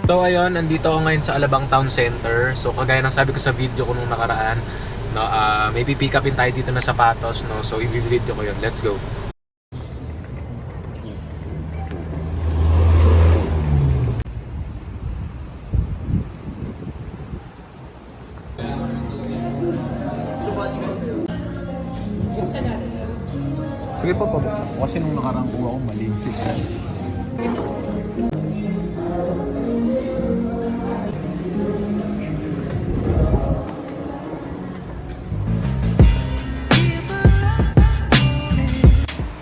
So ayun, nandito ako ngayon sa Alabang Town Center. So kagaya ng sabi ko sa video ko nung nakaraan, no, may pick upin tayo dito na sapatos, no. So i-video ko 'yun. Let's go. Sige po, kasi nung nakarang kuha ko mali yung 6.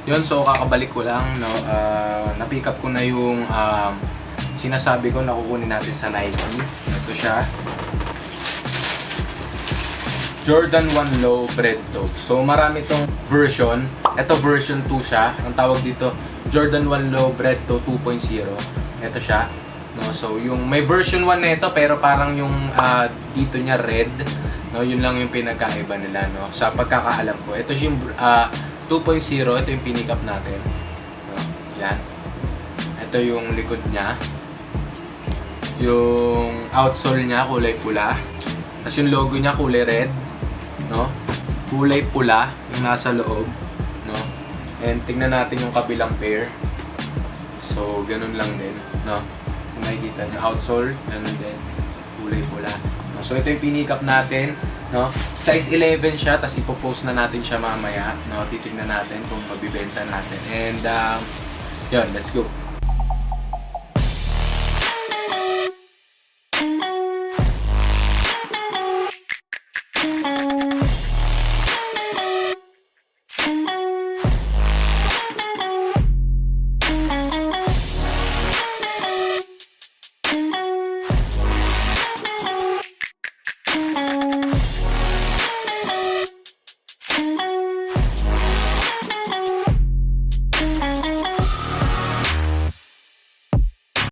Yun, so kakabalik ko lang, no, na-pick up ko na yung sinasabi ko na kukunin natin sa Nike. Ito siya. Jordan 1 Low Bread Toe. So marami tong version. Ito version 2 siya. Ang tawag dito, Jordan 1 Low Bread Toe 2.0. Ito siya. No, so yung may version 1 nito pero parang yung dito niya red. No, yun lang yung pinagkaiba nila, no. Sa pagkakaalam ko. Ito yung 2.0, ito yung pinikap natin. No, yan. Ito yung likod niya. Yung outsole niya kulay pula. Tapos yung logo niya kulay red, no? Kulay pula yung nasa loob, no? And tingnan natin yung kabilang pair. So, ganun lang din, no? Kung makikita niyo, outsole, ganun din. Kulay pula. No? So, ito yung pinikap natin, no? Size 11 siya, tapos ipopost na natin siya mamaya, no? Titignan natin kung mabibenta natin. And, yun, let's go.